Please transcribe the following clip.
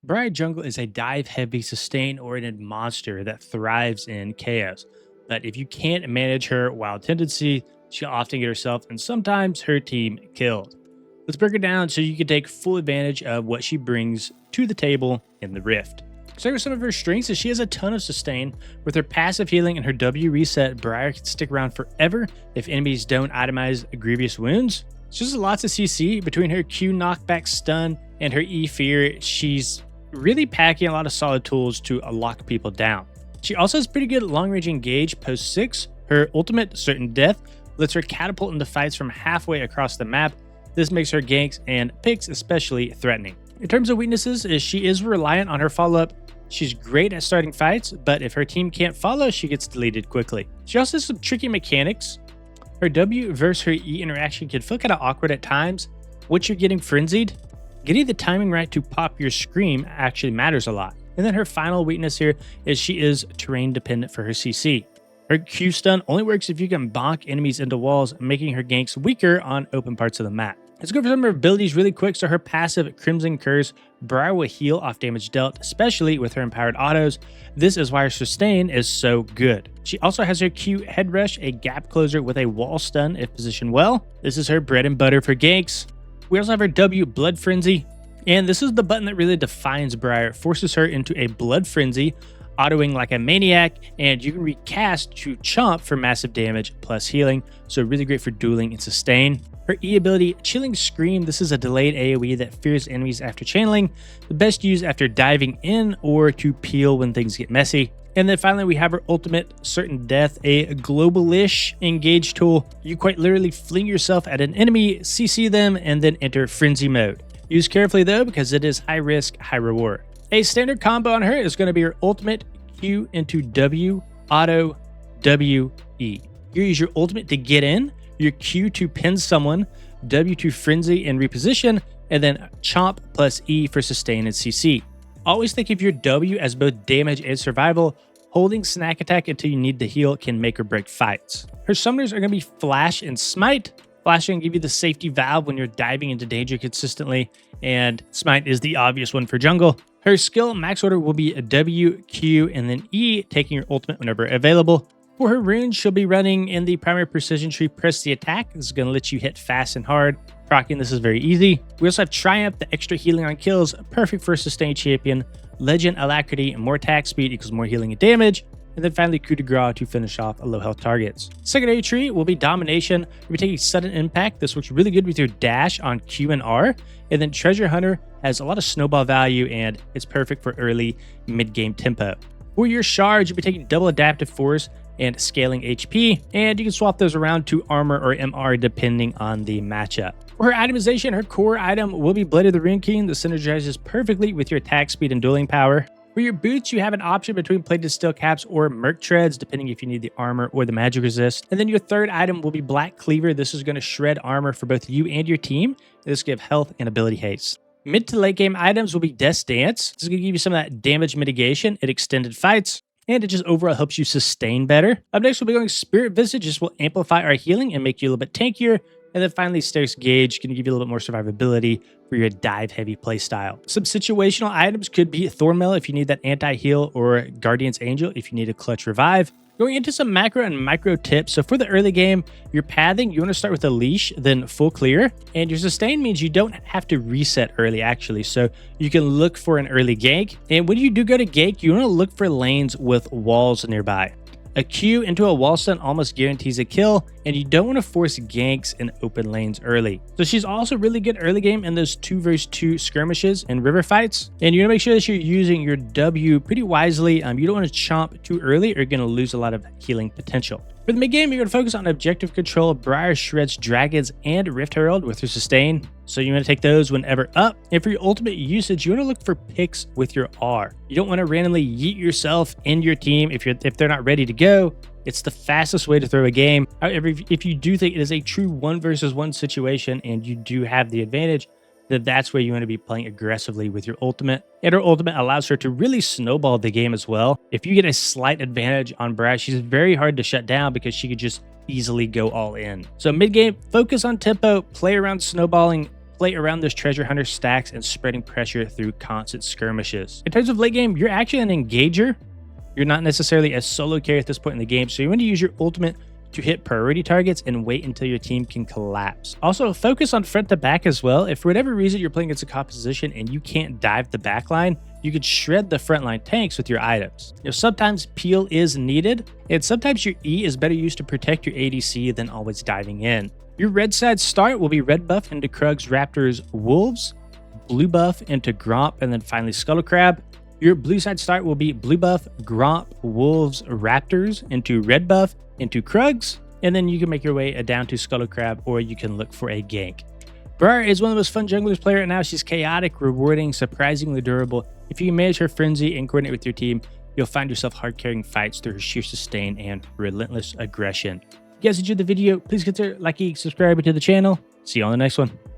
Briar Jungle is a dive-heavy, sustain-oriented monster that thrives in chaos. But if you can't manage her wild tendency, she'll often get herself and sometimes her team killed. Let's break her down so you can take full advantage of what she brings to the table in the Rift. So some of her strengths is she has a ton of sustain. With her passive healing and her W reset, Briar can stick around forever if enemies don't itemize grievous wounds. She has lots of CC. Between her Q knockback stun and her E fear, she's really packing a lot of solid tools to lock people down. She also has pretty good long-range engage post 6. Her ultimate, Certain Death, lets her catapult into fights from halfway across the map. This makes her ganks and picks especially threatening. In terms of weaknesses, she is reliant on her follow-up. She's great at starting fights, but if her team can't follow, she gets deleted quickly. She also has some tricky mechanics. Her W versus her E interaction can feel kind of awkward at times. Once you're getting frenzied, getting the timing right to pop your scream actually matters a lot. And then her final weakness here is she is terrain dependent for her CC. Her Q stun only works if you can bonk enemies into walls, making her ganks weaker on open parts of the map. Let's go for some of her abilities really quick. So her passive Crimson Curse, Briar will heal off damage dealt, especially with her empowered autos. This is why her sustain is so good. She also has her Q Head Rush, a gap closer with a wall stun if positioned well. This is her bread and butter for ganks. We also have her W Blood Frenzy, and this is the button that really defines Briar. It forces her into a Blood Frenzy, autoing like a maniac, and you can recast to chomp for massive damage plus healing, so really great for dueling and sustain. Her E ability, Chilling Scream, this is a delayed AoE that fears enemies after channeling, the best used after diving in or to peel when things get messy. And then finally we have her ultimate, Certain Death, a global-ish engage tool. You quite literally fling yourself at an enemy, CC them, and then enter frenzy mode. Use carefully though, because it is high risk, high reward. A standard combo on her is going to be her ultimate Q into W, auto, W, E. You use your ultimate to get in, your Q to pin someone, W to frenzy and reposition, and then chomp plus E for sustain and CC. Always think of your W as both damage and survival. Holding snack attack until you need to heal can make or break fights. Her summoners are going to be Flash and Smite. Flash can give you the safety valve when you're diving into danger consistently, and Smite is the obvious one for jungle. Her skill max order will be a W, Q, and then E, taking your ultimate whenever available. For her runes, she'll be running in the primary precision tree, Press the Attack. This is going to let you hit fast and hard. Proccing this is very easy. We also have Triumph, the extra healing on kills, perfect for a sustained champion. Legend, Alacrity, and more attack speed equals more healing and damage. And then finally Coup de Grace to finish off low health targets. Secondary tree will be Domination. We'll be taking Sudden Impact. This works really good with your dash on Q and R. And then Treasure Hunter has a lot of snowball value and it's perfect for early mid-game tempo. For your shards, you'll be taking Double Adaptive Force and Scaling HP, and you can swap those around to Armor or MR depending on the matchup. For her itemization, her core item will be Blade of the Rune King. This synergizes perfectly with your attack speed and dueling power. For your boots, you have an option between plated steel caps or merc treads, depending if you need the armor or the magic resist. And then your third item will be Black Cleaver. This is going to shred armor for both you and your team. This will give health and ability haste. Mid to late game items will be Death's Dance. This is going to give you some of that damage mitigation at extended fights, and it just overall helps you sustain better. Up next, we'll be going Spirit Visage. This will amplify our healing and make you a little bit tankier. And then finally, Stair's Gauge can give you a little bit more survivability for your dive-heavy playstyle. Some situational items could be Thornmail if you need that anti-heal, or Guardian's Angel if you need a clutch revive. Going into some macro and micro tips. So for the early game, your pathing, you want to start with a leash, then full clear. And your sustain means you don't have to reset early, actually. So you can look for an early gank. And when you do go to gank, you want to look for lanes with walls nearby. A Q into a wall stun almost guarantees a kill, and you don't want to force ganks in open lanes early. So she's also really good early game in those 2 versus 2 skirmishes and river fights. And you want to make sure that you're using your W pretty wisely. You don't want to chomp too early or you're going to lose a lot of healing potential. For the mid game, you're going to focus on objective control. Briar shreds dragons and Rift Herald with her sustain, so you want to take those whenever up. And for your ultimate usage, you want to look for picks with your R. You don't want to randomly yeet yourself in your team if they're not ready to go. It's the fastest way to throw a game. However, if you do think it is a true 1 versus 1 situation and you do have the advantage, then that's where you want to be playing aggressively with your ultimate. And her ultimate allows her to really snowball the game as well. If you get a slight advantage on Briar, she's very hard to shut down because she could just easily go all in. So mid-game, focus on tempo, play around snowballing, play around those treasure hunter stacks and spreading pressure through constant skirmishes. In terms of late game, you're actually an engager. You're not necessarily a solo carry at this point in the game, so you want to use your ultimate to hit priority targets and wait until your team can collapse. Also, focus on front to back as well. If for whatever reason you're playing against a composition and you can't dive the back line, you could shred the frontline tanks with your items. Sometimes peel is needed, and sometimes your E is better used to protect your ADC than always diving in. Your red side start will be red buff into Krugs, Raptors, Wolves, blue buff into Gromp, and then finally Scuttle Crab. Your blue side start will be blue buff, Gromp, Wolves, Raptors into red buff into Krugs, and then you can make your way down to Scuttle Crab, or you can look for a gank. Briar is one of the most fun junglers player right now. She's chaotic, rewarding, surprisingly durable. If you can manage her frenzy and coordinate with your team, you'll find yourself hard carrying fights through her sheer sustain and relentless aggression. If you guys enjoyed the video, please consider liking, subscribing to the channel. See you on the next one.